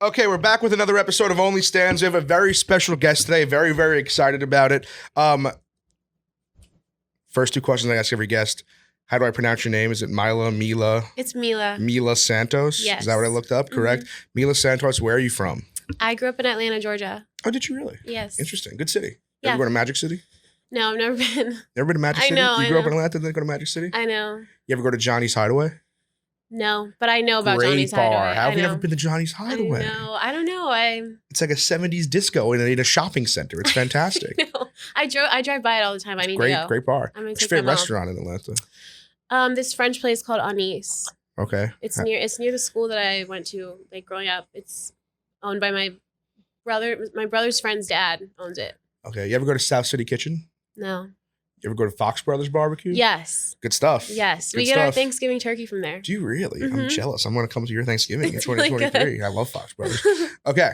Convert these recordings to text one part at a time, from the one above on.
Okay, we're back with another episode of OnlyStans. We have a very special guest today. Very, very excited about it. First two questions I ask every guest. How do I pronounce your name? Is it Mila? It's Mila. Mila Santos? Yes. Is that what I looked up? Correct? Mm-hmm. Mila Santos, where are you from? I grew up in Atlanta, Georgia. Oh, did you really? Yes. Interesting. Good city. Yeah. Ever go to Magic City? No, I've never been. Never been to Magic City? I know. You grew up in Atlanta, then go to Magic City? I know. You ever go to Johnny's Hideaway? No, but I know about Great Johnny's bar. Hideaway. How have you never been to Johnny's Hideaway? I don't know. It's like a 70s disco in a shopping center. It's fantastic. No, I drive by it all the time. I need to go. Great bar. What's your favorite restaurant in Atlanta? This French place called Anis. Okay. It's near the school that I went to like growing up. It's owned by my brother. My brother's friend's dad owns it. Okay. You ever go to South City Kitchen? No. You ever go to Fox Brothers Barbecue? Yes. Good stuff. Yes. We get our Thanksgiving turkey from there. Do you really? Mm-hmm. I'm jealous. I'm going to come to your Thanksgiving in It's 2023. really I love Fox Brothers. Okay.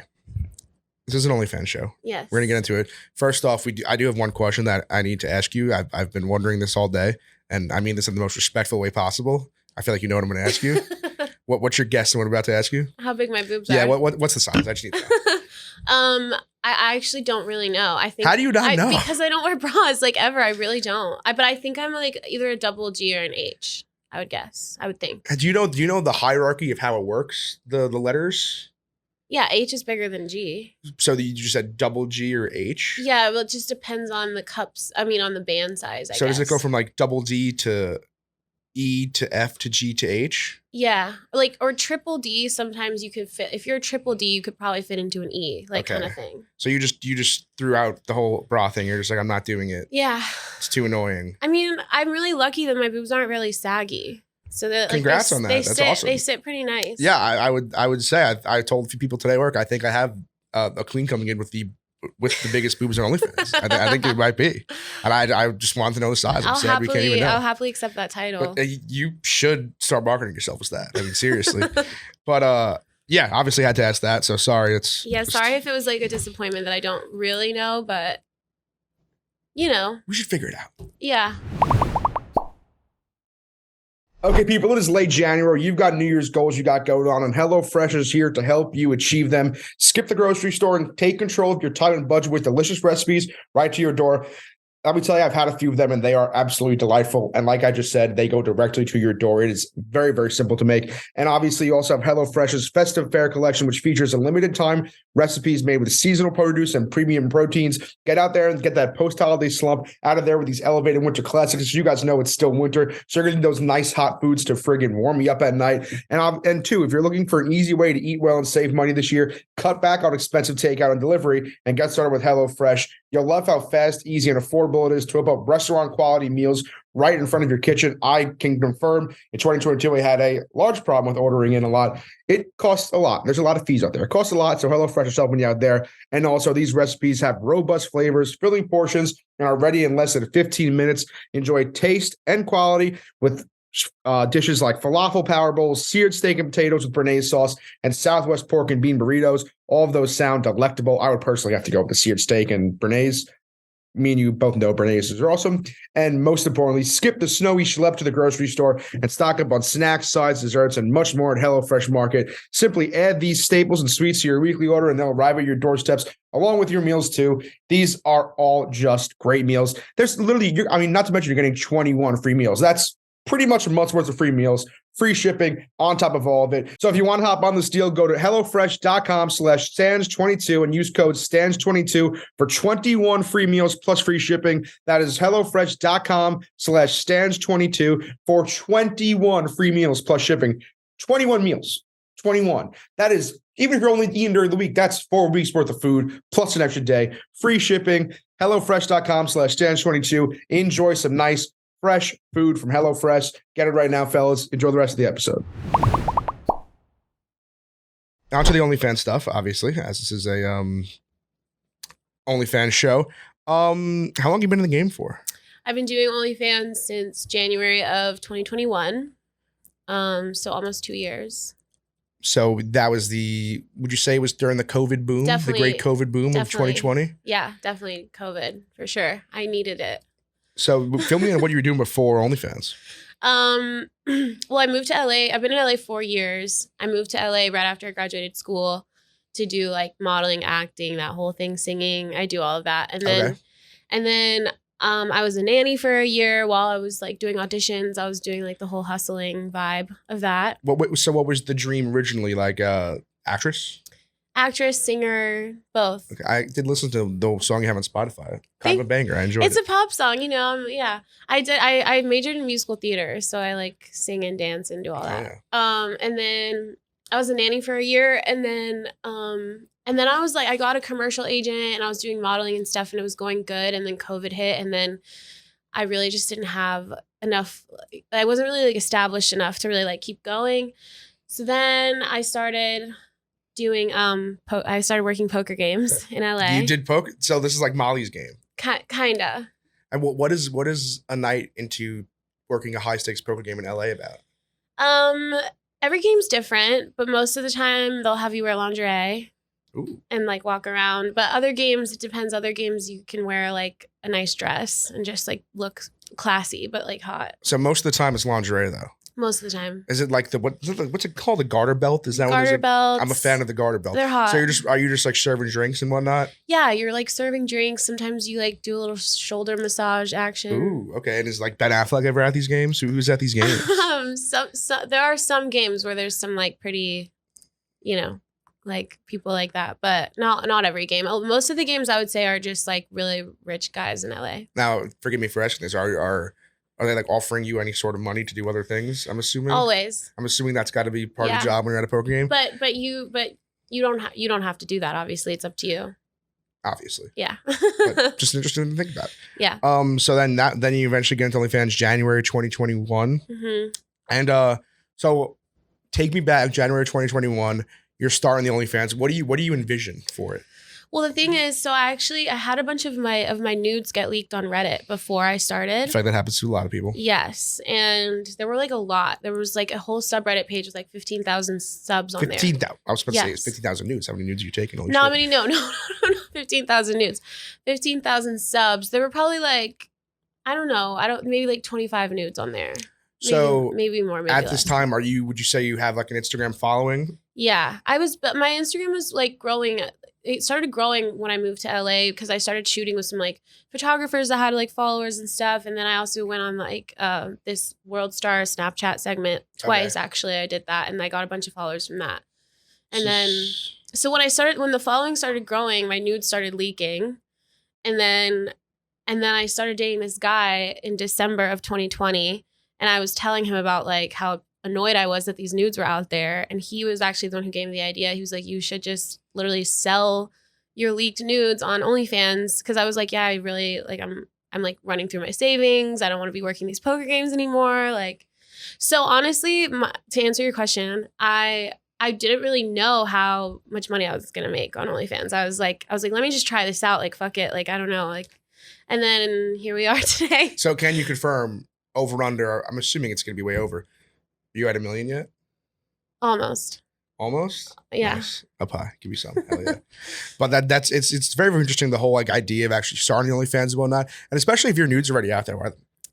This is an OnlyFans show. Yes. We're going to get into it. First off, I do have one question that I need to ask you. I've been wondering this all day, and I mean this in the most respectful way possible. I feel like you know what I'm going to ask you. What's your guess on what I'm about to ask you? How big my boobs are? Yeah, what's the size? I just need to know. I actually don't really know. I think. How do you not know? Because I don't wear bras like ever. I really don't. But I think I'm like either a double G or an H. I would guess. I would think. Do you know the hierarchy of how it works? The letters. Yeah, H is bigger than G. So you just said double G or H? Yeah, well, it just depends on the cups. I mean, on the band size. I guess. Does it go from like double D to E to F to G to H? Yeah, or triple D. Sometimes you could fit. If you're a triple D, you could probably fit into an E, kind of thing. So you just threw out the whole bra thing. You're just like, I'm not doing it. Yeah, it's too annoying. I mean, I'm really lucky that my boobs aren't really saggy. So that congrats on that. That's awesome. They sit pretty nice. Yeah, I would say I told a few people today at work. I think I have a queen coming in with the biggest boobs on OnlyFans. I think it might be, and I just wanted to know the size. I'm sad we can't even know. I'll happily accept that title. But you should start marketing yourself as that. I mean, seriously. But yeah, obviously had to ask that. So sorry. Sorry if it was like a disappointment that I don't really know, but we should figure it out. Yeah. Okay, people, it is late January. You've got New Year's goals you got going on, and HelloFresh is here to help you achieve them. Skip the grocery store and take control of your time and budget with delicious recipes right to your door. Let me tell you, I've had a few of them, and they are absolutely delightful. And like I just said, they go directly to your door. It is very, very simple to make. And obviously, you also have HelloFresh's Festive Fare collection, which features a limited time recipes made with seasonal produce and premium proteins. Get out there and get that post-holiday slump out of there with these elevated winter classics. As you guys know, it's still winter, so you're getting those nice hot foods to friggin' warm you up at night. And two, if you're looking for an easy way to eat well and save money this year, cut back on expensive takeout and delivery and get started with HelloFresh. You'll love how fast, easy, and affordable it is to whip up restaurant-quality meals right in front of your kitchen. I can confirm in 2022, we had a large problem with ordering in a lot. It costs a lot. There's a lot of fees out there. It costs a lot, so HelloFresh is helping you out there. And also, these recipes have robust flavors, filling portions, and are ready in less than 15 minutes. Enjoy taste and quality with dishes like falafel power bowls, seared steak and potatoes with béarnaise sauce, and Southwest pork and bean burritos. All of those sound delectable. I would personally have to go with the seared steak and béarnaise. Me and you both know béarnaise are awesome. And most importantly, skip the snowy schlep to the grocery store and stock up on snacks, sides, desserts, and much more at HelloFresh Market. Simply add these staples and sweets to your weekly order, and they'll arrive at your doorsteps along with your meals too. These are all just great meals. There's literally, not to mention you're getting 21 free meals. That's pretty much a month's worth of free meals, free shipping on top of all of it. So if you want to hop on this deal, go to HelloFresh.com/Stans22 and use code Stans22 for 21 free meals plus free shipping. That is HelloFresh.com/Stans22 for 21 free meals plus shipping. 21 meals. 21. That is, even if you're only eating during the week, that's 4 weeks worth of food plus an extra day. Free shipping. HelloFresh.com/Stans22. Enjoy some nice fresh food from HelloFresh. Get it right now, fellas. Enjoy the rest of the episode. On to the OnlyFans stuff, obviously, as this is a OnlyFans show. How long have you been in the game for? I've been doing OnlyFans since January of 2021. So almost 2 years. So that was would you say it was during the COVID boom? Definitely. The great COVID boom of 2020? Yeah, definitely COVID, for sure. I needed it. So fill me in what you were doing before OnlyFans. Well, I moved to LA. I've been in LA 4 years. I moved to LA right after I graduated school to do like modeling, acting, that whole thing, singing. I do all of that. And then I was a nanny for a year while I was like doing auditions. I was doing like the whole hustling vibe of that. So what was the dream originally? Like actress? Actress, singer, both. Okay. I did listen to the song you have on Spotify. Kind of a banger. I enjoyed it. It's a pop song, you know. Yeah, I majored in musical theater, so I like sing and dance and do all that. Yeah. And then I was a nanny for a year, and then I was like, I got a commercial agent, and I was doing modeling and stuff, and it was going good. And then COVID hit, and then I really just didn't have enough. I wasn't really like established enough to really like keep going. So then I started doing I started working poker games in LA. You did poker, so this is like Molly's game. Kinda. And what is a night into working a high stakes poker game in LA about? Every game's different, but most of the time they'll have you wear lingerie. Ooh. And like walk around. But other games, it depends. Other games you can wear like a nice dress and just like look classy, but like hot. So most of the time it's lingerie though. Most of the time. Is it like what's it called? The garter belt? Is that garter belts? I'm a fan of the garter belt. They're hot. So are you just like serving drinks and whatnot? Yeah, you're like serving drinks. Sometimes you like do a little shoulder massage action. Ooh, okay. And is like Ben Affleck ever at these games? Who's at these games? So there are some games where there's some like pretty, you know, like people like that, but not every game. Most of the games I would say are just like really rich guys in LA. Now, forgive me for asking this. Are they like offering you any sort of money to do other things? I'm assuming. Always. I'm assuming that's got to be part of the job when you're at a poker game. But you don't have to do that. Obviously, it's up to you. Obviously. Yeah. But just interesting to think about. Yeah. So then you eventually get into OnlyFans January 2021. Mm-hmm. And so take me back January 2021. You're starting the OnlyFans. What do you envision for it? Well, the thing is, so I had a bunch of my nudes get leaked on Reddit before I started. In fact, that happens to a lot of people. Yes, and there were like a lot. There was like a whole subreddit page with like 15,000 subs on there. 15,000. I was supposed to say it's 15,000 nudes. How many nudes are you taking? No, 15,000 nudes. 15,000 subs. There were probably like, maybe like 25 nudes on there. Maybe more. Maybe at less. This time, would you say you have like an Instagram following? Yeah, but my Instagram was like growing. It started growing when I moved to LA because I started shooting with some like photographers that had like followers and stuff. And then I also went on like this World Star Snapchat segment twice. Okay. Actually, I did that and I got a bunch of followers from that. And then, so when the following started growing, my nudes started leaking. And then I started dating this guy in December of 2020. And I was telling him about like how annoyed I was that these nudes were out there. And he was actually the one who gave me the idea. He was like, you should just literally sell your leaked nudes on OnlyFans. Cause I was like, yeah, I really like, I'm like running through my savings. I don't want to be working these poker games anymore. Like, so honestly, to answer your question, I didn't really know how much money I was going to make on OnlyFans. I was like, let me just try this out. Like, fuck it. Like, I don't know. Like, and then here we are today. So can you confirm over under? I'm assuming it's going to be way over. You at $1 million yet? Almost. Yeah. Nice. Up high. Give me some. Hell yeah. But it's very, very interesting, the whole like idea of actually starting OnlyFans and whatnot. And especially if your nudes are already out there.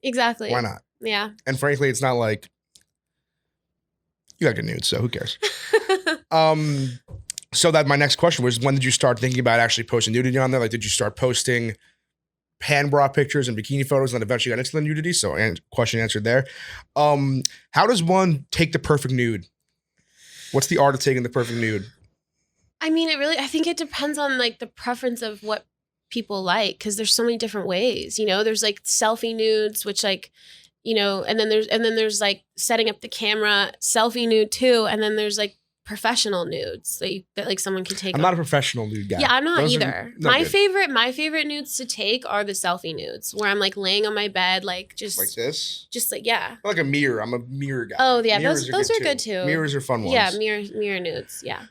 Exactly. Why not? Yeah. And frankly, it's not like you got good nudes, so who cares? So that my next question was, when did you start thinking about actually posting nudity on there? Like, did you start posting hand bra pictures and bikini photos and then eventually got into the nudity? So question answered there. How does one take the perfect nude? What's the art of taking the perfect nude? I mean, I think it depends on like the preference of what people like. Cause there's so many different ways, you know, there's like selfie nudes, which like, you know, and then there's like setting up the camera selfie nude too. And then there's like professional nudes that like someone can take. I'm not a professional nude guy. Yeah, I'm not either. My favorite nudes to take are the selfie nudes where I'm like laying on my bed, like just like this. Just like, yeah. Like a mirror. I'm a mirror guy. Oh yeah, those are good too. Mirrors are fun ones. Yeah, mirror nudes. Yeah.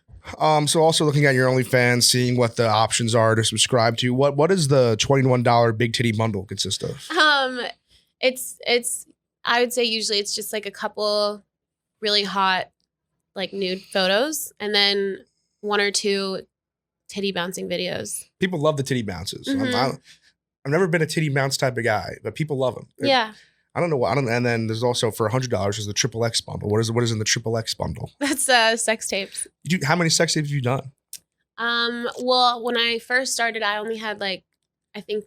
So also looking at your OnlyFans, seeing what the options are to subscribe to. What is the $21 big titty bundle consist of? It's I would say usually it's just like a couple really hot like nude photos and then 1 or 2 titty bouncing videos. People love the titty bounces. Mm-hmm. I've never been a titty bounce type of guy, but people love them. Yeah. I don't know why. And then there's also for $100 there's the XXX bundle. What is in the XXX bundle? That's sex tapes. How many sex tapes have you done? Well, when I first started, I only had like, I think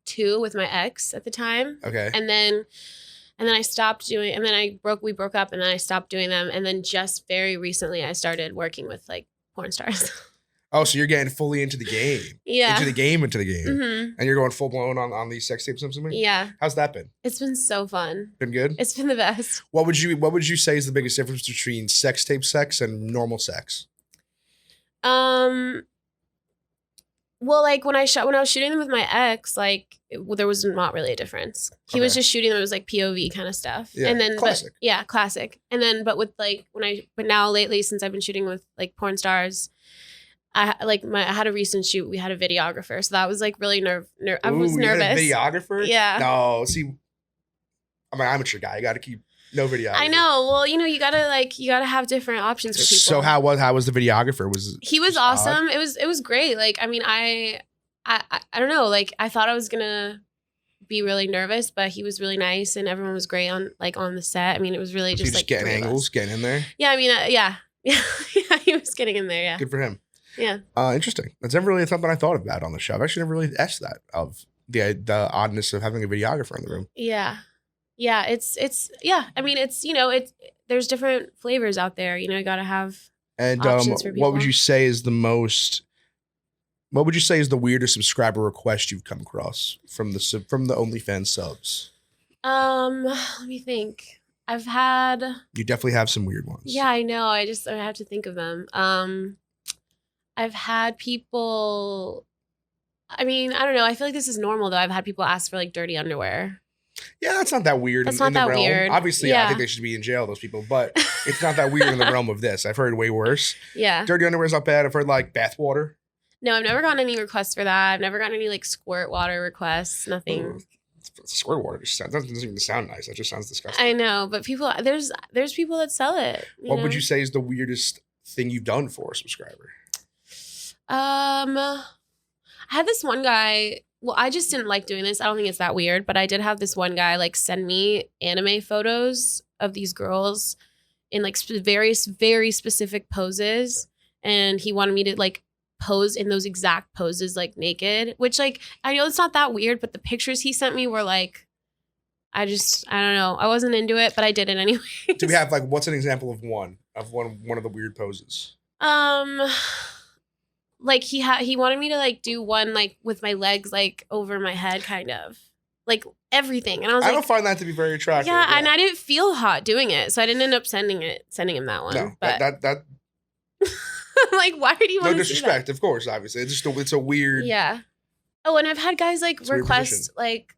2 with my ex at the time. Okay. And then I stopped doing, and then we broke up and then I stopped doing them. And then just very recently I started working with like porn stars. Oh, so you're getting fully into the game. Yeah. Into the game. Mm-hmm. And you're going full blown on these sex tapes and something? Yeah. How's that been? It's been so fun. Been good? It's been the best. What would you say is the biggest difference between sex tape sex and normal sex? Well, like when I was shooting them with my ex, like there was not really a difference. He was just shooting them. It was like POV kind of stuff. Yeah, and then classic. Classic. And then, but with like but now lately, since I've been shooting with like porn stars, I had a recent shoot. We had a videographer, so that was like really I was nervous. You had a videographer? Yeah. No, see, I'm an amateur guy. I got to keep no videographer. I know. Well, you gotta have different options for people. So how was the videographer? He was awesome. It was great. Like, I mean, I don't know. Like, I thought I was gonna be really nervous, but he was really nice, and everyone was great on the set. I mean, it was really just like getting angles, getting in there. Yeah, I mean, yeah, he was getting in there. Yeah, good for him. Yeah. Interesting. That's never really something I thought about on the show. I've actually never really asked that of the oddness of having a videographer in the room. Yeah. Yeah. It's yeah. I mean, it's, there's different flavors out there. You got to have options for people. What would you say is the weirdest subscriber request you've come across from the OnlyFans subs? Let me think. You definitely have some weird ones. Yeah, I know. I have to think of them. I've had people, I mean, I don't know. I feel like this is normal though. I've had people ask for like dirty underwear. Yeah, that's not that weird. That's not that weird. Obviously, yeah. I think they should be in jail, those people, but it's not that weird in the realm of this. I've heard way worse. Yeah. Dirty underwear is not bad. I've heard like bath water. No, I've never gotten any requests for that. I've never gotten any like squirt water requests. Nothing. Squirt water doesn't even sound nice. That just sounds disgusting. I know, but there's people that sell it. What would you say is the weirdest thing you've done for a subscriber? I had this one guy. Well, I just didn't like doing this. I don't think it's that weird, but I did have this one guy like send me anime photos of these girls in like various very specific poses, and he wanted me to like pose in those exact poses like naked. Which like I know it's not that weird, but the pictures he sent me were like, I don't know. I wasn't into it, but I did it anyway. Do we have like what's an example of one of the weird poses? Like he wanted me to like do one like with my legs like over my head, kind of like everything, and I don't find that to be very attractive. Yeah, and I didn't feel hot doing it, so I didn't end up sending him that one. No, but that like, why do you want to? No disrespect, of course, obviously. It's a weird. Yeah. Oh, and I've had guys like request like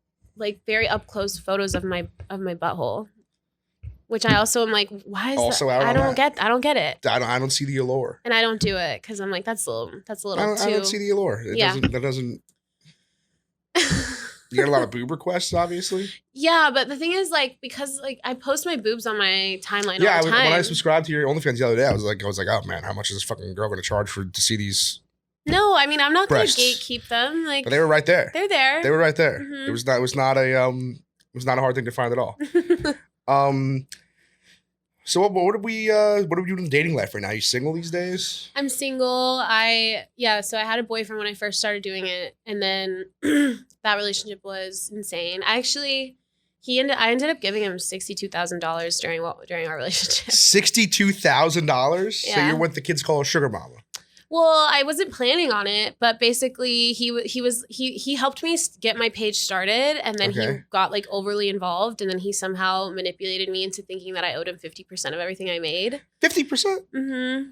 very up close photos of my butthole. Which I also am like, why is also that? I don't get it. I don't see the allure, and I don't do it because I'm like, that's a little too. I don't see the allure. That doesn't. You get a lot of boob requests, obviously. Yeah, but the thing is, like, because like I post my boobs on my timeline all the time. When I subscribed to your OnlyFans the other day, I was like, oh man, how much is this fucking girl going to charge to see these? No, I mean, I'm not going to gatekeep them. Like, but they were right there. They're there. They were right there. Mm-hmm. It was not a hard thing to find at all. So what do we do in the dating life right now? Are you single these days? I'm single. So I had a boyfriend when I first started doing it, and then that relationship was insane. I ended up giving him $62,000 during our relationship. $62,000? Yeah. So you're what the kids call a sugar mama. Well, I wasn't planning on it, but basically he helped me get my page started, and then he got like overly involved, and then he somehow manipulated me into thinking that I owed him 50% of everything I made. 50%? Mm-hmm.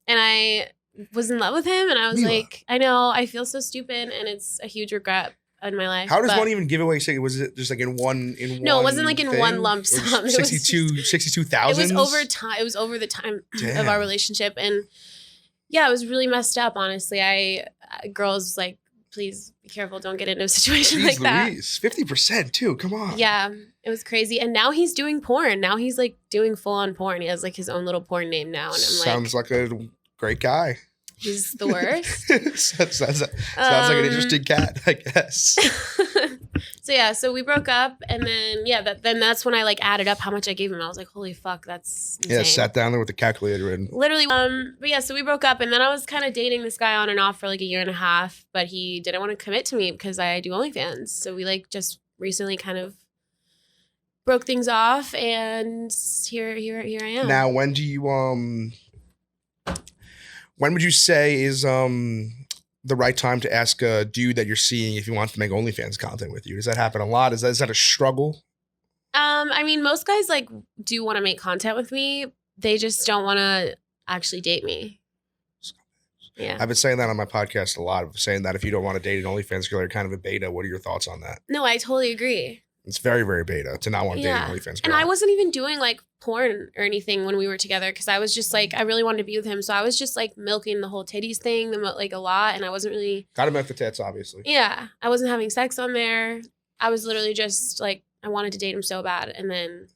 And I was in love with him, and I was Mila. like, I know, I feel so stupid, and it's a huge regret in my life. How does one even give away? Was it just like in one? No, it wasn't like in one lump sum. 62,000. It was over time. It was over the time of our relationship, and. Yeah, it was really messed up, honestly. Girls, like, please be careful. Don't get into a situation like that. 50% too. Come on. Yeah, it was crazy. And now he's doing porn. Now he's, like, doing full-on porn. He has, like, his own little porn name now. And I'm Sounds like a great guy. He's the worst. sounds like an interesting cat, I guess. So yeah, so we broke up, and then then that's when I like added up how much I gave him. I was like, holy fuck, that's insane. Yeah, sat down there with the calculator and Literally. But yeah, so we broke up, and then I was kind of dating this guy on and off for like a year and a half, but he didn't want to commit to me because I do OnlyFans. So we like just recently kind of broke things off, and here I am. Now, when do you when would you say is the right time to ask a dude that you're seeing if he wants to make OnlyFans content with you? Does that happen a lot? Is that a struggle? I mean, most guys like do want to make content with me. They just don't want to actually date me. Yeah. I've been saying that on my podcast a lot, of saying that if you don't want to date an OnlyFans girl, you're kind of a beta. What are your thoughts on that? No, I totally agree. It's very, very beta to not want to date an OnlyFans girl. And I wasn't even doing like porn or anything when we were together because I was just like, I really wanted to be with him. So I was just like milking the whole titties thing like a lot. And I wasn't really. Gotta milk the tits, obviously. Yeah. I wasn't having sex on there. I was literally just like, I wanted to date him so bad. And then.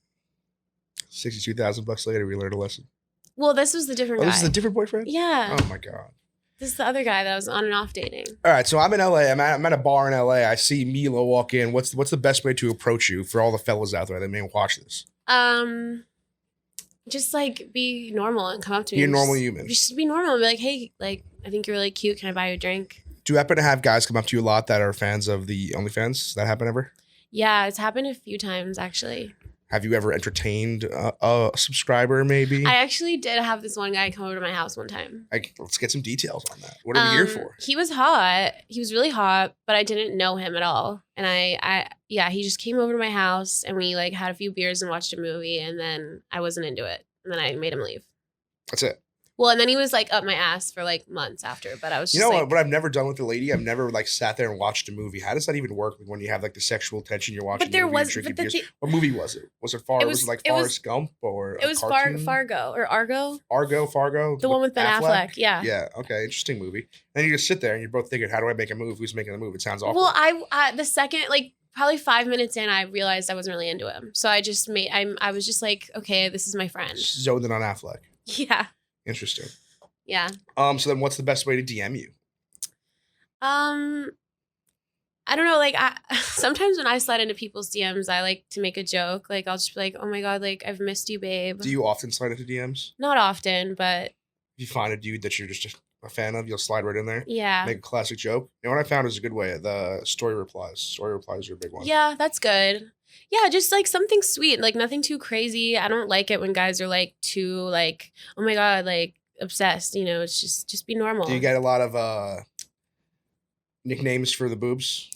$62,000 later, we learned a lesson. Well, this was the different guy. This is a different boyfriend? Yeah. Oh my God. This is the other guy that I was on and off dating. All right, so I'm in LA. I'm at a bar in LA. I see Mila walk in. What's the best way to approach you for all the fellas out there that may watch this? Just like be normal and come up to me. Be a normal human. Just be normal and be like, hey, like I think you're really cute. Can I buy you a drink? Do you happen to have guys come up to you a lot that are fans of the OnlyFans? That happen ever? Yeah, it's happened a few times actually. Have you ever entertained a subscriber, maybe? I actually did have this one guy come over to my house one time. Let's get some details on that. What are we here for? He was hot. He was really hot, but I didn't know him at all. And he just came over to my house and we like had a few beers and watched a movie and then I wasn't into it. And then I made him leave. That's it. Well, and then he was like up my ass for like months after, but I was just what I've never done with a lady, I've never like sat there and watched a movie. How does that even work when you have like the sexual tension you're watching? But there was, what movie was it? Was it Forrest Gump or it was Fargo or Argo? Fargo. The one with Ben Affleck. Yeah. Yeah. Okay. Interesting movie. Then you just sit there and you're both thinking, how do I make a move? Who's making the move? It sounds awful. Well, I the second like probably 5 minutes in, I realized I wasn't really into him. So I just I was just like, okay, this is my friend. Zoned in on Affleck. Yeah. Interesting. Yeah. So then what's the best way to DM you? I don't know. Like sometimes when I slide into people's DMs, I like to make a joke. Like I'll just be like, oh my God, like I've missed you, babe. Do you often slide into DMs? Not often, but. If you find a dude that you're just a fan of, you'll slide right in there. Yeah. Make a classic joke. You know what I found is a good way? The story replies. Story replies are a big one. Yeah, that's good. Yeah, just like something sweet, like nothing too crazy. I don't like it when guys are like too like, oh my God, like obsessed. You know, it's just be normal. Do you get a lot of nicknames for the boobs?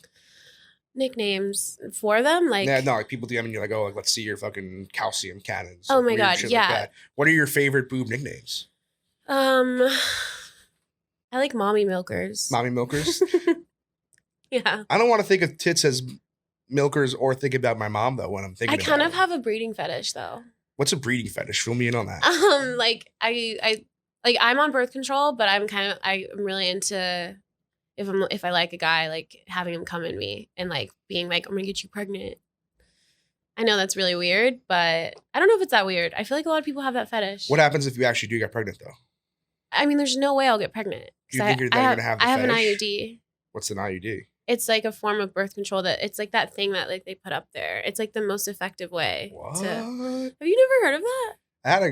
Nicknames for them? Like yeah, no, like people DMing you like, oh, like let's see your fucking calcium cannons. Oh like, my God, yeah. Like what are your favorite boob nicknames? I like mommy milkers. Mommy milkers? Yeah. I don't want to think of tits as milkers or think about my mom though when I'm thinking I kind of have a breeding fetish though. What's a breeding fetish? Fill me in on that. Like I'm on birth control, but I'm really into if I like a guy, like having him come in me and like being like, I'm gonna get you pregnant. I know that's really weird, but I don't know if it's that weird. I feel like a lot of people have that fetish. What happens if you actually do get pregnant though? I mean, there's no way I'll get pregnant. Do you think you're going to have the I have fetish? an IUD. What's an IUD? It's like a form of birth control that it's like that thing that like they put up there. It's like the most effective way. What? Have you never heard of that?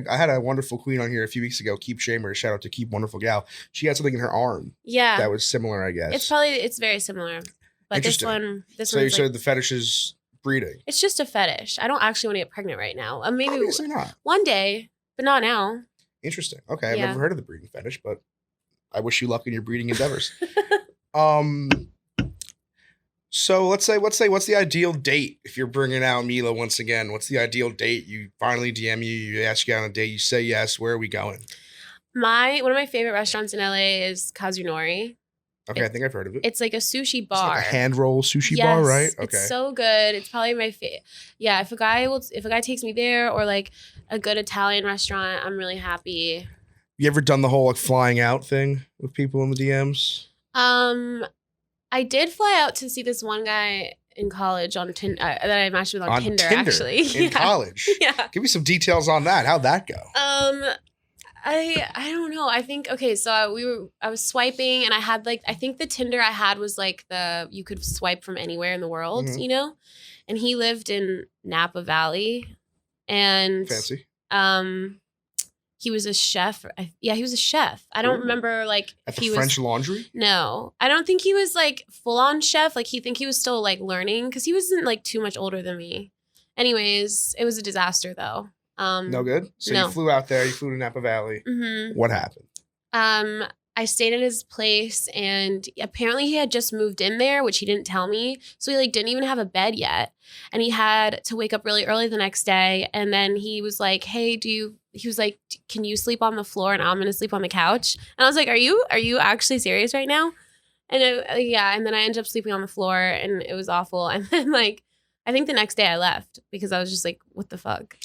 I had a wonderful queen on here a few weeks ago, Keep Shamer. Shout out to Keep Wonderful Gal. She had something in her arm. Yeah. That was similar, I guess. It's very similar. But this one. So you said the fetish is breeding. It's just a fetish. I don't actually want to get pregnant right now. Maybe obviously not. One day, but not now. Interesting. Okay, I've never heard of the breeding fetish, but I wish you luck in your breeding endeavors. So what's the ideal date if you're bringing out Mila once again? What's the ideal date? You finally DM you ask you on a date, you say yes. Where are we going? One of my favorite restaurants in LA is Kazunori. Okay, I think I've heard of it. It's like a sushi bar. It's like a hand roll sushi bar, right? Okay. It's so good. It's probably my favorite. Yeah, if a guy takes me there or like a good Italian restaurant, I'm really happy. You ever done the whole like flying out thing with people in the DMs? I did fly out to see this one guy in college on Tinder that I matched with on Tinder actually. In college. Yeah. Give me some details on that. How'd that go? I don't know. I think okay. So I was swiping, and I had like I think the Tinder I had was like you could swipe from anywhere in the world, Mhm. you know. And he lived in Napa Valley, and Fancy. he was a chef. Yeah, he was a chef. I don't Ooh. remember like At if the he French was. Laundry? No, I don't think he was like full on chef. Like he was still like learning because he wasn't like too much older than me. Anyways, it was a disaster though. No good? So no. you flew out there, you flew to Napa Valley. Mm-hmm. What happened? I stayed at his place, and apparently he had just moved in there, which he didn't tell me. So he like didn't even have a bed yet, and he had to wake up really early the next day. And then he was like, "Hey, he was like, can you sleep on the floor, and I'm gonna sleep on the couch?" And I was like, "Are you actually serious right now?" And yeah, and then I ended up sleeping on the floor, and it was awful. And then like, I think the next day I left because I was just like, "What the fuck."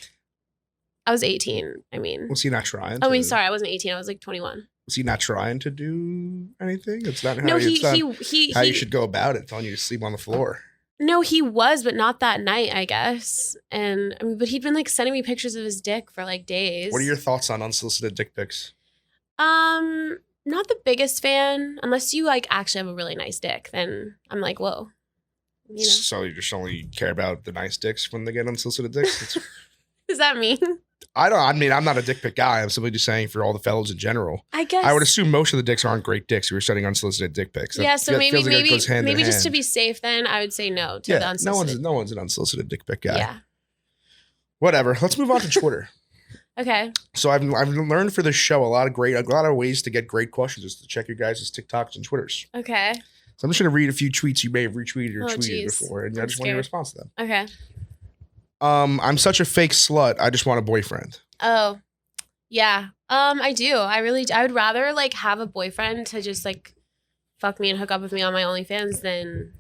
I was 18. I mean, Was he not trying? I mean, sorry, I wasn't 18. I was like 21. Was he not trying to do anything? It's not how, No, it's not he how you should go about it, telling you to sleep on the floor. No, he was, but not that night, I guess. And I mean, but he'd been like sending me pictures of his dick for like days. What are your thoughts on unsolicited dick pics? Not the biggest fan. Unless you like actually have a really nice dick, then I'm like, whoa. You know? So you just only care about the nice dicks when they get unsolicited dicks? Does that mean? I mean, I'm not a dick pic guy. I'm simply just saying for all the fellas in general. I guess. I would assume most of the dicks aren't great dicks. We were sending unsolicited dick pics. Yeah, so maybe just to be safe, then I would say no to the unsolicited. No one's an unsolicited dick pic guy. Yeah. Whatever. Let's move on to Twitter. Okay. So I've learned for this show a lot of ways to get great questions is to check your guys' TikToks and Twitters. Okay. So I'm just gonna read a few tweets you may have retweeted or tweeted geez. before, and I just want your response to them. Okay. I'm such a fake slut. I just want a boyfriend. Oh, yeah. I do. I would rather like have a boyfriend to just like fuck me and hook up with me on my OnlyFans than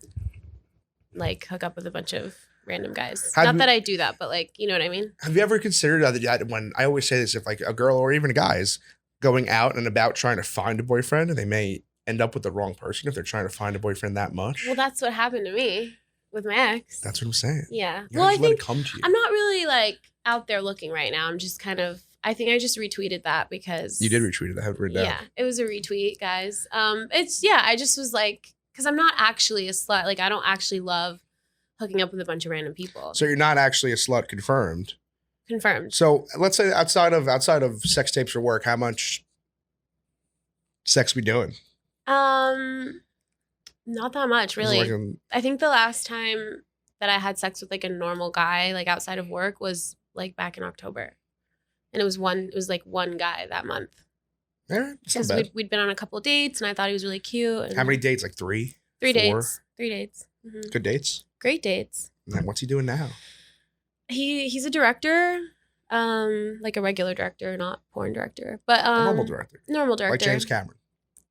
like hook up with a bunch of random guys. Not that I do that, but like, you know what I mean? Have you ever considered that when I always say this, if like a girl or even a guy is going out and about trying to find a boyfriend, and they may end up with the wrong person if they're trying to find a boyfriend that much? Well, that's what happened to me with my ex. That's what I'm saying. Yeah. You well, I let think it come to you. I'm not really like out there looking right now. I'm just kind of. I think I just retweeted that because You did retweet it. I have it written down. Yeah, it was a retweet, guys. I just was like, because I'm not actually a slut. Like, I don't actually love hooking up with a bunch of random people. So you're not actually a slut, confirmed. Confirmed. So let's say outside of sex tapes or work, how much sex we doing? Not that much, really. I think the last time that I had sex with like a normal guy, like outside of work, was like back in October, and it was like one guy that month. Yeah, because we'd been on a couple of dates, and I thought he was really cute. And how many dates? Like 3? 3 4? dates. 3 dates. Mm-hmm. Good dates. Great dates. And what's he doing now? He's a director, like a regular director, not porn director, but a normal director. Normal director, like James Cameron.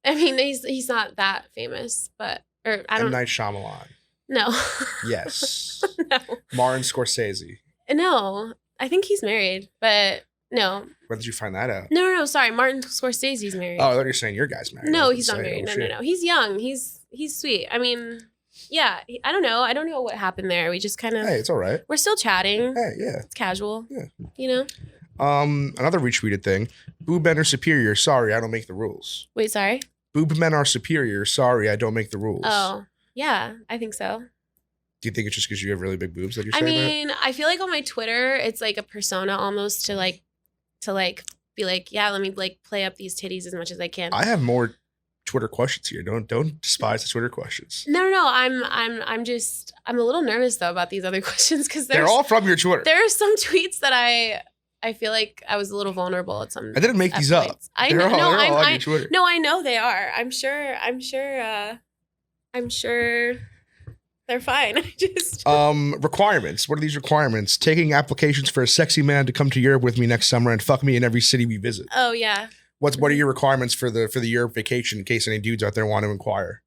I mean, he's not that famous, but I don't. M. Night Shyamalan. No. Yes. No. Martin Scorsese. No, I think he's married, but no. When did you find that out? No. Sorry, Martin Scorsese's married. Oh, I thought you were saying your guy's married. No, he's not married. No. He's young. He's sweet. I mean, yeah. I don't know. I don't know what happened there. We just kind of. Hey, it's all right. We're still chatting. Hey, yeah. It's casual. Yeah. You know. Another retweeted thing. Boob men are superior. Sorry, I don't make the rules. Wait, sorry. Boob men are superior. Sorry, I don't make the rules. Oh, yeah. I think so. Do you think it's just because you have really big boobs that you're saying that? I mean, I feel like on my Twitter, it's like a persona almost to be like, yeah, let me like play up these titties as much as I can. I have more Twitter questions here. Don't despise the Twitter questions. No. I'm a little nervous though about these other questions because they're all from your Twitter. There are some tweets that I feel like I was a little vulnerable at some. I didn't make these up. I know. They're all on your Twitter. No, I know they are. I'm sure they're fine. I just requirements. What are these requirements? Taking applications for a sexy man to come to Europe with me next summer and fuck me in every city we visit. Oh yeah. What are your requirements for the Europe vacation in case any dudes out there want to inquire?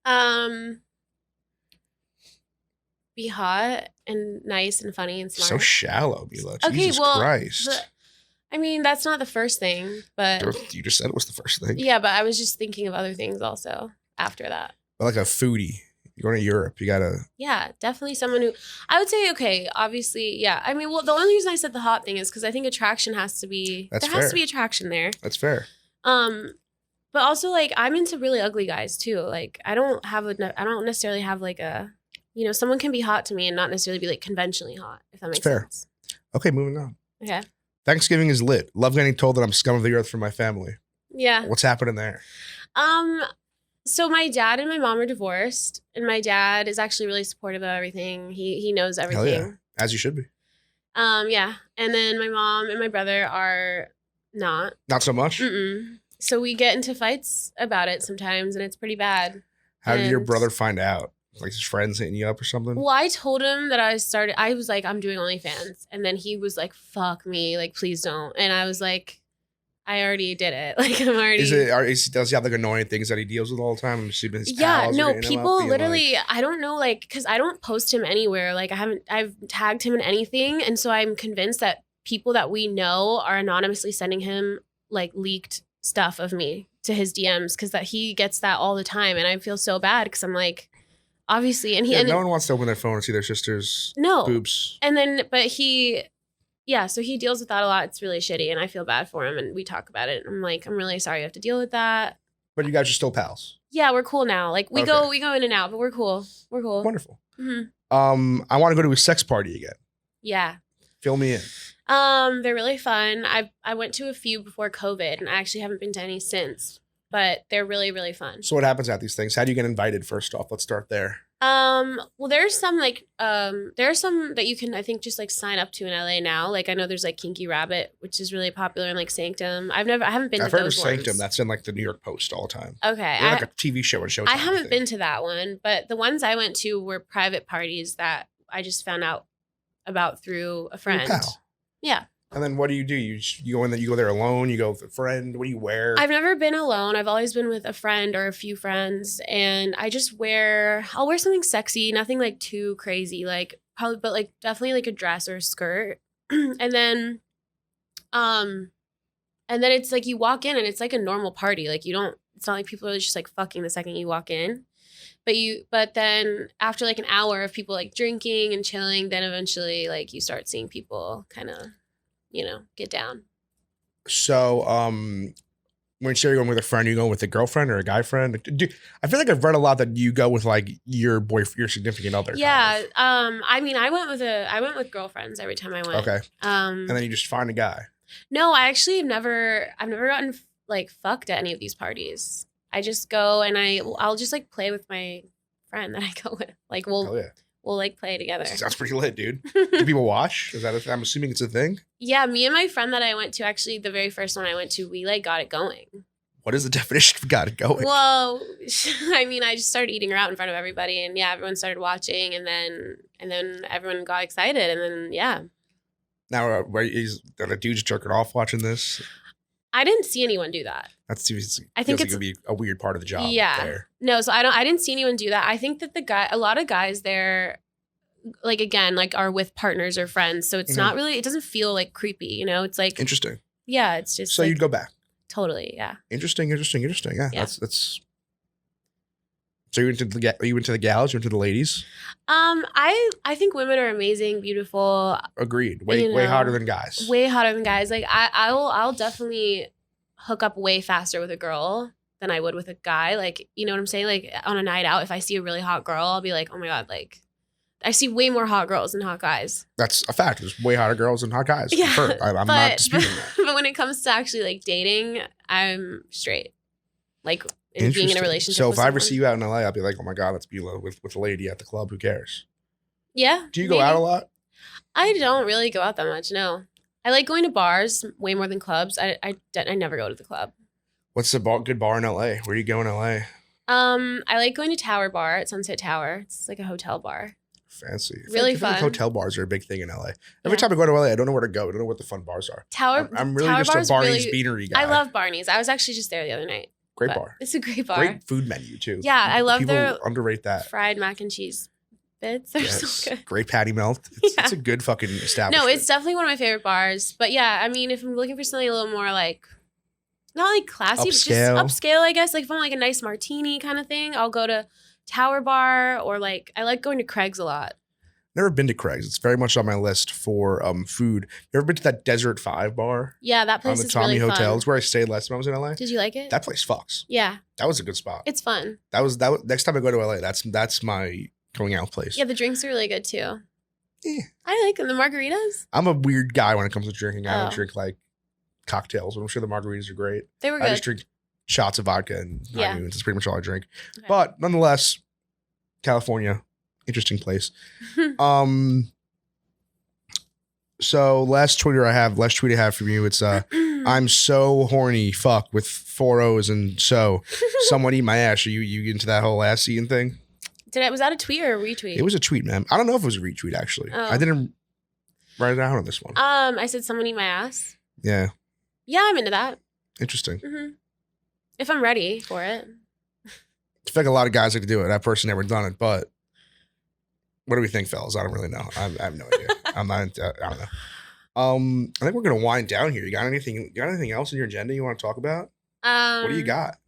Be hot and nice and funny and smart. So shallow, Mila. Okay, Jesus Christ. I mean, that's not the first thing, but you just said it was the first thing. Yeah, but I was just thinking of other things also after that. Like a foodie. You're going to Europe. You gotta. Yeah, definitely someone who I would say. Okay, obviously, yeah. I mean, well, the only reason I said the hot thing is because I think attraction has to be. That's there has fair. to be attraction there. That's fair. But also like I'm into really ugly guys too. Like I don't necessarily have like a, someone can be hot to me and not necessarily be like conventionally hot. If that makes sense. Okay, moving on. Okay. Thanksgiving is lit. Love getting told that I'm scum of the earth from my family. Yeah. What's happening there? So my dad and my mom are divorced, and my dad is actually really supportive of everything. He knows everything. Hell yeah. As you should be. Yeah. And then my mom and my brother are not. Not so much? Mm-mm. So we get into fights about it sometimes, and it's pretty bad. How did your brother find out? Like his friends hitting you up or something? Well, I told him that I was like, I'm doing OnlyFans. And then he was like, fuck me. Like, please don't. And I was like, I already did it. Like, I'm already. Does he have like annoying things that he deals with all the time? Yeah, no, people literally, I don't know, like, because I don't post him anywhere. Like, I've tagged him in anything. And so I'm convinced that people that we know are anonymously sending him like leaked stuff of me to his DMs because that he gets that all the time. And I feel so bad because I'm like, obviously. And no one wants to open their phone and see their sister's boobs. And then, so he deals with that a lot. It's really shitty, and I feel bad for him. And we talk about it. I'm like, I'm really sorry you have to deal with that. But you guys are still pals. Yeah, we're cool now. Like we go in and out, but we're cool. We're cool. Wonderful. Mm-hmm. I want to go to a sex party again. Yeah. Fill me in. They're really fun. I went to a few before COVID, and I actually haven't been to any since. But they're really, really fun. So what happens at these things? How do you get invited? First off, let's start there. Well, there's some there are some that you can, I think, just like sign up to in LA now. Like I know there's like Kinky Rabbit, which is really popular, and like Sanctum. I haven't been to those ones. I've heard of Sanctum. That's in like the New York Post all the time. Okay. Like a TV show and shows. I haven't been to that one, but the ones I went to were private parties that I just found out about through a friend. Yeah. And then what do? You go in there, you go there alone, you go with a friend, what do you wear? I've never been alone. I've always been with a friend or a few friends, and I just I'll wear something sexy, nothing like too crazy, like probably, but like definitely like a dress or a skirt. and then it's like you walk in and it's like a normal party. Like it's not like people are just like fucking the second you walk in. But then after like an hour of people like drinking and chilling, then eventually like you start seeing people kind of, get down. So, when you're going with a friend, you going with a girlfriend or a guy friend? I feel like I've read a lot that you go with like your significant other. Yeah. I mean, I went with girlfriends every time I went. Okay. And then you just find a guy. No, I actually I've never gotten like fucked at any of these parties. I just go and I'll just like play with my friend that I go with. Like we'll like play together. Sounds pretty lit, dude. Do people watch? Is that I'm assuming it's a thing? Yeah, me and my friend that I went to, actually the very first one I went to, we like got it going. What is the definition of got it going? Well, I mean, I just started eating her out in front of everybody, and yeah, everyone started watching, and then everyone got excited, and then yeah. Now, are the dudes jerking off watching this? I didn't see anyone do that. I think it's gonna be a weird part of the job. Yeah. There. No, so I didn't see anyone do that. I think that a lot of guys there, like again, like are with partners or friends. So it's not really, it doesn't feel like creepy, It's like interesting. Yeah, it's just so like, you'd go back. Totally, yeah. Interesting. Yeah. That's. So are you into the gals? You into the ladies? I think women are amazing, beautiful. Agreed. Way hotter than guys. Way hotter than guys. Like I'll definitely hook up way faster with a girl than I would with a guy. Like, you know what I'm saying? Like on a night out, if I see a really hot girl, I'll be like, oh my God, like I see way more hot girls than hot guys. That's a fact. There's way hotter girls than hot guys. Yeah. For sure. I'm not disputing that. But when it comes to actually like dating, I'm straight. Like being in a relationship. So if I ever see you out in LA, I'll be like, oh my God, that's Mila with a lady at the club. Who cares? Yeah. Do you go out a lot? I don't really go out that much. No. I like going to bars way more than clubs. I never go to the club. What's the good bar in LA? Where do you go in LA? I like going to Tower Bar at Sunset Tower. It's like a hotel bar. Fancy. Really fun. I feel like hotel bars are a big thing in LA. Every time I go to LA, I don't know where to go. I don't know what the fun bars are. I'm really just a Barney's Beanery guy. I love Barney's. I was actually just there the other night. Great bar. It's a great bar. Great food menu too. Yeah, I love their underrate that fried mac and cheese bits. They're so good. Great patty melt. It's a good fucking establishment. No, it's definitely one of my favorite bars. But yeah, I mean, if I'm looking for something a little more like, not like classy, but just upscale, I guess. Like if I'm like a nice martini kind of thing, I'll go to Tower Bar, or like I like going to Craig's a lot. Never been to Craig's. It's very much on my list for food. You ever been to that Desert 5 bar? Yeah, that place on the is Tommy really Hotel? fun. It's where I stayed last time I was in LA. Did you like it? That place fucks. Yeah. That was a good spot. It's fun. That was next time I go to LA, that's my going out place. Yeah, the drinks are really good too. Yeah. I like them. The margaritas. I'm a weird guy when it comes to drinking. I don't Oh. drink like cocktails, but I'm sure the margaritas are great. They were I good. just drink shots of vodka and Yeah. high noons. That's pretty much all I drink. Okay. But nonetheless, California, interesting place. So last tweet I have from you, it's I'm so horny, fuck, with 4 O's and so someone eat my ass. Are you into that whole ass eating thing? Was that a tweet or a retweet? It was a tweet, man. I don't know if it was a retweet actually. Oh. I didn't write it down on this one. I said someone eat my ass. Yeah. Yeah, I'm into that. Interesting. If I'm ready for it. I feel like a lot of guys like to do it. I've personally never done it, but what do we think, fellas? I don't really know. I have no idea. I'm not. I don't know. I think we're gonna wind down here. You got anything else in your agenda you want to talk about? What do you got?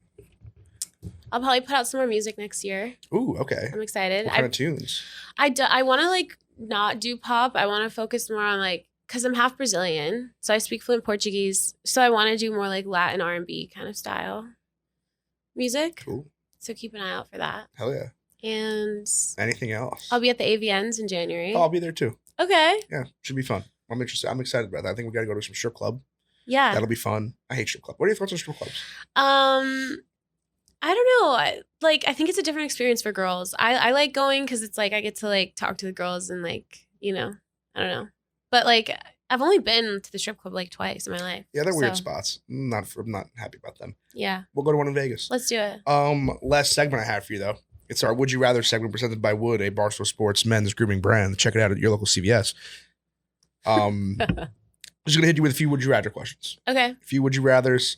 I'll probably put out some more music next year. Ooh, okay. I'm excited. What kind of tunes? I want to like not do pop. I want to focus more on like, because I'm half Brazilian, so I speak fluent Portuguese. So I want to do more like Latin R&B kind of style music. Cool. So keep an eye out for that. Hell yeah. And Anything else? I'll be at the AVNs in January. Oh, I'll be there too. Okay. Yeah, should be fun. I'm interested. I'm excited about that. I think we got to go to some strip club. Yeah. That'll be fun. I hate strip club. What are your thoughts on strip clubs? I don't know. I think it's a different experience for girls. I like going because it's like I get to like talk to the girls and like, I don't know. But like I've only been to the strip club like twice in my life. Yeah, they're weird so, spots. I'm not happy about them. Yeah. We'll go to one in Vegas. Let's do it. Last segment I have for you though. It's our Would You Rather segment presented by Wood, a Barstool Sports men's grooming brand. Check it out at your local CVS. I'm just gonna hit you with a few Would You Rather questions. Okay. A few Would You Rathers.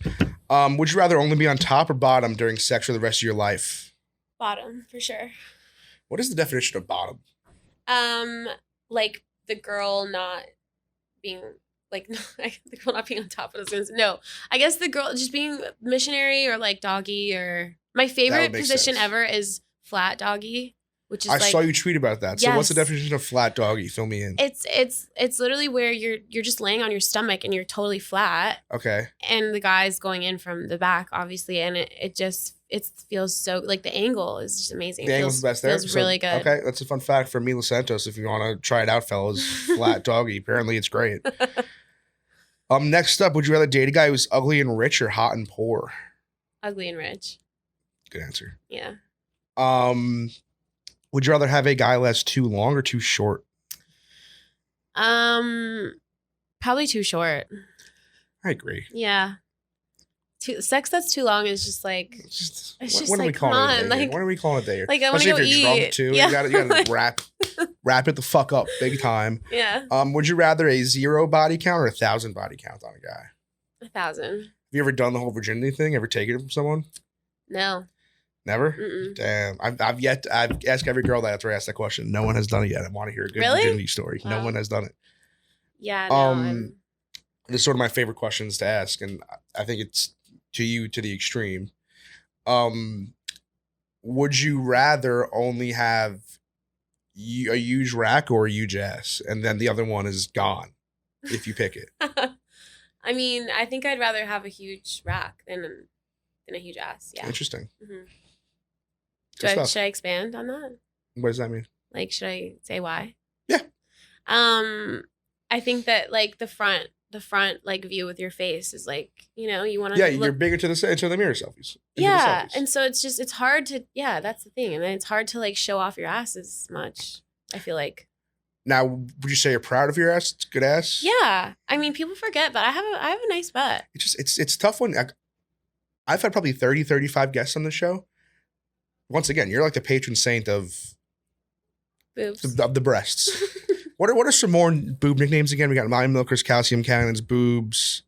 Would you rather only be on top or bottom during sex for the rest of your life? Bottom, for sure. What is the definition of bottom? Like the girl not being like the girl not being on top of us. No, I guess the girl just being missionary or like doggy, or my favorite position ever is flat doggy, which is I saw you tweet about that. So what's the definition of flat doggy? Fill me in. It's literally where you're just laying on your stomach and you're totally flat. Okay. And the guy's going in from the back, obviously, and it feels so like the angle is just amazing. The angle's the best there. Feels really good. Okay, that's a fun fact for Mila Santos. If you want to try it out, fellas, flat doggy. Apparently, it's great. Next up, would you rather date a guy who's ugly and rich or hot and poor? Ugly and rich. Good answer. Yeah. Would you rather have a guy last too long or too short? Probably too short. I agree. Yeah. Sex that's too long is just like when are we calling it a day? Like, when are we calling it a day? Like I want to go if you're eat. drunk too. Yeah. You gotta wrap it the fuck up big time. Yeah. Would you rather a 0 body count or 1,000 body count on a guy? 1,000. Have you ever done the whole virginity thing? Ever taken it from someone? No. Never? Mm-mm. Damn. I've asked every girl that after I asked that question. No one has done it yet. I want to hear a good virginity story. Wow. No one has done it. Yeah. No, This is sort of my favorite questions to ask, and I think it's to you to the extreme. Would you rather only have a huge rack or a huge ass, and then the other one is gone if you pick it? I mean, I think I'd rather have a huge rack than a huge ass. Yeah. Interesting. Mm-hmm. Should I expand on that? What does that mean? Like, should I say why? Yeah. I think that like the front like view with your face is like, you want to. Yeah, you're bigger to the mirror selfies. Yeah, and so it's hard to. Yeah, that's the thing, and then it's hard to like show off your ass as much. I feel like. Now, would you say you're proud of your ass? It's a good ass. Yeah, I mean, people forget, but I have a nice butt. It's tough when I've had probably 30, 35 guests on the show. Once again, you're like the patron saint of boobs of the breasts. What are some more boob nicknames again? We got Mind Milkers, Calcium Cannons, Boobs.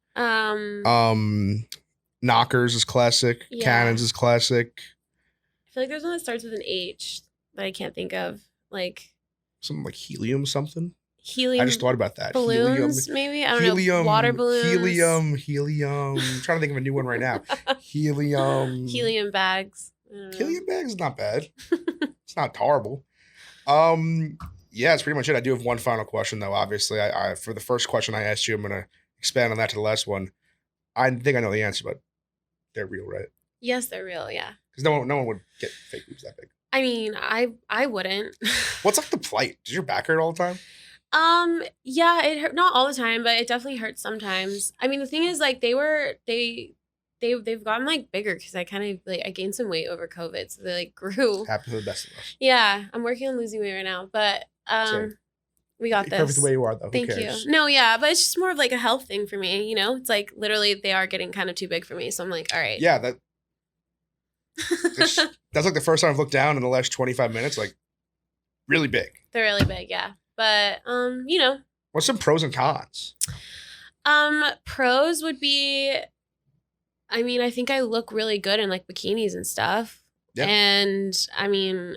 Knockers is classic. Yeah. Cannons is classic. I feel like there's one that starts with an H that I can't think of. Like something like helium something. Helium. I just thought about that. Balloons, maybe? I don't know. Water balloons. Helium. I'm trying to think of a new one right now. Helium. Helium bags. Helium bags is not bad. It's not horrible. Yeah, that's pretty much it. I do have one final question though. Obviously, I for the first question I asked you, I'm gonna expand on that to the last one. I think I know the answer, but they're real, right? Yes, they're real. Yeah. Because no one would get fake boobs that big. I mean, I wouldn't. What's like the plight? Does your back hurt all the time? Yeah, it hurt not all the time, but it definitely hurts sometimes. I mean, the thing is, like, they've gotten like bigger because I kind of like I gained some weight over COVID, so they like grew. Happens to the best of us. Yeah, I'm working on losing weight right now, but Same. we got You're this. perfect the way you are, though. Who Thank cares? you. No, yeah, but it's just more of like a health thing for me. You know, it's like literally they are getting kind of too big for me, so I'm like, all right. Yeah, that's like the first time I've looked down in the last 25 minutes. Like, really big. They're really big, yeah. But you know, What's some pros and cons? pros would be, I mean, I think I look really good in like bikinis and stuff. Yeah. And I mean,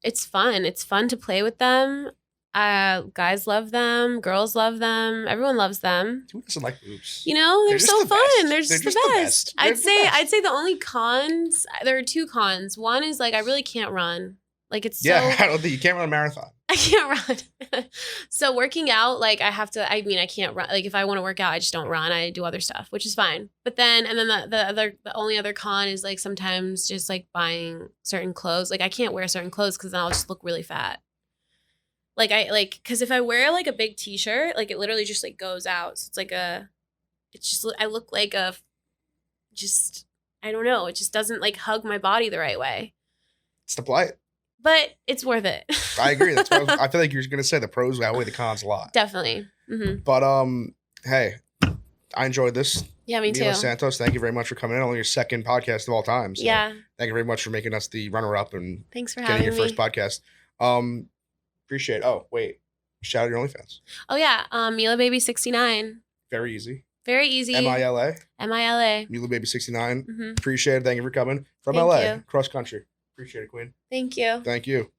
it's fun. It's fun to play with them. Guys love them. Girls love them. Everyone loves them. Who doesn't like boobs? You know, they're just so the fun. best. They're just the best. They're the best. I'd say the only cons, there are two cons. One is like I really can't run. Like it's Yeah, so I don't think you can't run a marathon. I can't run. So working out, like I can't run. Like if I want to work out, I just don't run. I do other stuff, which is fine. But then, and then the only other con is like sometimes just like buying certain clothes. Like I can't wear certain clothes because then I'll just look really fat. Because if I wear like a big t-shirt, like it literally just like goes out. So I look like I don't know. It just doesn't like hug my body the right way. It's the plight. But it's worth it. I agree. That's what I feel like you're going to say the pros outweigh the cons a lot. Definitely. Mm-hmm. But hey, I enjoyed this. Yeah, me Mila too. Santos, thank you very much for coming in. Only your second podcast of all time. So Yeah. Thank you very much for making us the runner-up and Thanks for getting having your me. first podcast. Appreciate it. Oh, wait. Shout out your OnlyFans. Oh yeah, Mila Baby 69. Very easy. Very easy. MILA. MILA. Mila Baby 69. Mm-hmm. Appreciate it. Thank you for coming. From Thank LA. you. Cross country. Appreciate it, Queen. Thank you. Thank you.